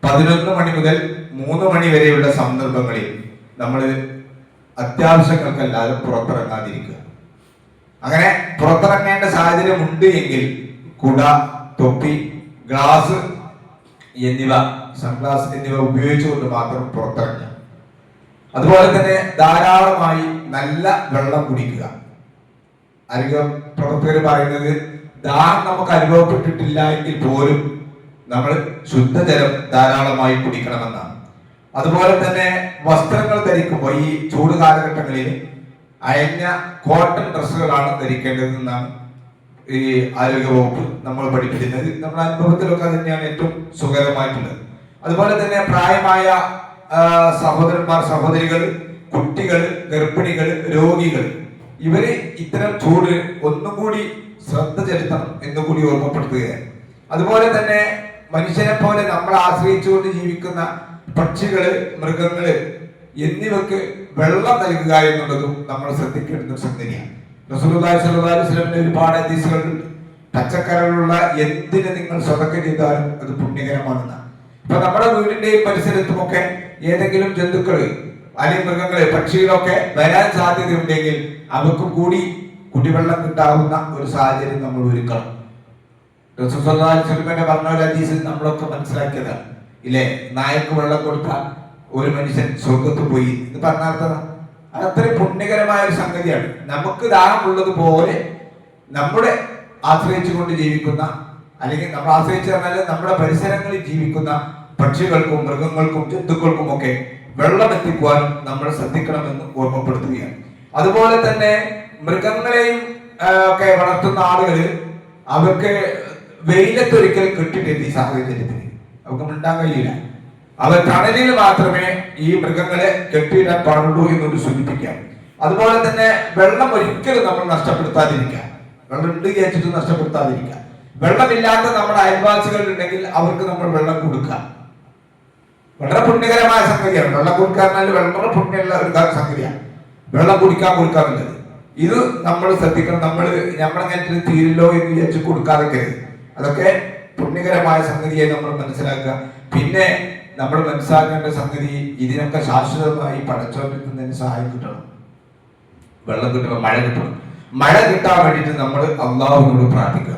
11 മണി മുതൽ 3 മണി വരെയുള്ള സന്ദർഭങ്ങളിൽ നമ്മൾ അത്യാവശ്യങ്ങൾക്കല്ലാതെ പുറത്തിറങ്ങാതിരിക്കുക. അങ്ങനെ പുറത്തിറങ്ങേണ്ട സാഹചര്യം ഉണ്ട് എങ്കിൽ കുട, തൊപ്പി, ഗ്ലാസ് എന്നിവ, സൺഗ്ലാസ് എന്നിവ ഉപയോഗിച്ചുകൊണ്ട് മാത്രം പുറത്തിറങ്ങുക. അതുപോലെ തന്നെ ധാരാളമായി നല്ല വെള്ളം കുടിക്കുക. ആരോഗ്യ പ്രവർത്തകർ പറയുന്നത് ദാഹം നമുക്ക് അനുഭവപ്പെട്ടിട്ടില്ല എങ്കിൽ പോലും നമ്മൾ ശുദ്ധജലം ധാരാളമായി കുടിക്കണമെന്നാണ്. അതുപോലെ തന്നെ വസ്ത്രങ്ങൾ ധരിക്കുമ്പോൾ ഈ ചൂട് കാലഘട്ടങ്ങളിൽ അയഞ്ഞ കോട്ടൺ ഡ്രസ്സുകളാണ് ധരിക്കേണ്ടതെന്നാണ് ഈ ആരോഗ്യവകുപ്പ് നമ്മൾ പഠിപ്പിക്കുന്നത്. നമ്മുടെ അനുഭവത്തിലൊക്കെ തന്നെയാണ് ഏറ്റവും സുഖകരമായിട്ടുള്ളത്. അതുപോലെ തന്നെ പ്രായമായ സഹോദരന്മാർ, സഹോദരികൾ, കുട്ടികൾ, ഗർഭിണികൾ, രോഗികൾ, ഇവര് ഇത്തരം ചൂട് ഒന്നും കൂടി ശ്രദ്ധ ചെലുത്തണം എന്നുകൂടി ഓർമ്മപ്പെടുത്തുകയാണ്. അതുപോലെ തന്നെ മനുഷ്യനെ പോലെ നമ്മൾ ആശ്രയിച്ചുകൊണ്ട് ജീവിക്കുന്ന പക്ഷികള്, മൃഗങ്ങള് എന്നിവക്ക് വെള്ളം നൽകുക എന്നുള്ളതും നമ്മൾ ശ്രദ്ധിക്കേണ്ട സംഗതിയാണ്. റസൂലുള്ളാഹി സ്വല്ലല്ലാഹു അലൈഹി വസല്ലമയുടെ ഒരുപാട് ഹദീസുകളുണ്ട്. പച്ചക്കറികളുള്ള എന്തിന് നിങ്ങൾ സ്വതക്ക ചെയ്താലും അത് പുണ്യകരമാണെന്നാണ്. ഇപ്പൊ നമ്മുടെ വീടിന്റെയും പരിസരത്തുമൊക്കെ ഏതെങ്കിലും ജന്തുക്കള് അല്ലെങ്കിൽ മൃഗങ്ങള്, പക്ഷികളൊക്കെ വരാൻ സാധ്യതയുണ്ടെങ്കിൽ അവർക്ക് കൂടി കുടിവെള്ളം കിട്ടാവുന്ന ഒരു സാഹചര്യം നമ്മൾ ഒരുക്കണം. റസൂൽ സ്വല്ലല്ലാഹു അലൈഹി വസല്ലം പറഞ്ഞ ഒരു ഹദീസ് നമ്മളൊക്കെ മനസ്സിലാക്കിയതാണ് ഇല്ലേ? നായക്ക് വെള്ളം കൊടുത്താൽ ഒരു മനുഷ്യൻ സ്വർഗത്ത് പോയി എന്ന് പറഞ്ഞാൽ അത് അത്രയും പുണ്യകരമായ ഒരു സംഗതിയാണ്. നമുക്ക് ദാഹമുള്ളത് പോലെ നമ്മുടെ ആശ്രയിച്ചുകൊണ്ട് ജീവിക്കുന്ന, അല്ലെങ്കിൽ നമ്മൾ ആശ്രയിച്ച് പറഞ്ഞാൽ നമ്മുടെ പരിസരങ്ങളിൽ ജീവിക്കുന്ന പക്ഷികൾക്കും, മൃഗങ്ങൾക്കും, ജന്തുക്കൾക്കും ഒക്കെ വെള്ളം എത്തിക്കുവാനും നമ്മൾ ശ്രദ്ധിക്കണമെന്ന് ഓർമ്മപ്പെടുത്തുകയാണ്. അതുപോലെ തന്നെ മൃഗങ്ങളെയും ഒക്കെ വളർത്തുന്ന ആളുകള് അവർക്ക് വെയിലത്തൊരിക്കൽ കിട്ടിയിട്ടില്ല. ഈ സാഹചര്യത്തിൽ അവർക്ക് മിണ്ടാൻ കഴിയില്ല. അവർ തണലിൽ മാത്രമേ ഈ മൃഗങ്ങളെ കെട്ടിയിടാൻ പാടുള്ളൂ എന്നൊരു സൂചിപ്പിക്കാം. അതുപോലെ തന്നെ വെള്ളം ഒരിക്കലും നമ്മൾ നഷ്ടപ്പെടുത്താതിരിക്കാം. വെള്ളം ഉണ്ട് വിചാരിച്ചിട്ട് നഷ്ടപ്പെടുത്താതിരിക്കാം. വെള്ളമില്ലാത്ത നമ്മുടെ അയൽവാസികൾ ഉണ്ടെങ്കിൽ അവർക്ക് നമ്മൾ വെള്ളം കൊടുക്കാം. വളരെ പുണ്യകരമായ സംഗതിയാണ്. വെള്ളം കൊടുക്കുക എന്നാൽ വളരെ പുണ്യമുള്ള ഒരു സംഗതിയാണ് വെള്ളം കൊടുക്കാറുള്ളത്. ഇത് നമ്മൾ ശ്രദ്ധിക്കണം. നമ്മളങ്ങനെ തീരില്ലോ എന്ന് വിചാരിച്ച് കൊടുക്കാതെ അതൊക്കെ പുണ്യകരമായ സംഗതിയെ നമ്മൾ മനസ്സിലാക്കുക. പിന്നെ നമ്മൾ മനസ്സിലാക്കേണ്ട സംഗതി, ഇതിനൊക്കെ ശാശ്വതമായി പടച്ചോണ്ടിരിക്കുന്നതിന് സഹായം കിട്ടണം. വെള്ളം കിട്ടണം, മഴ കിട്ടണം. മഴ കിട്ടാൻ വേണ്ടിയിട്ട് നമ്മൾ അള്ളാഹുവിനോട് പ്രാർത്ഥിക്കുക.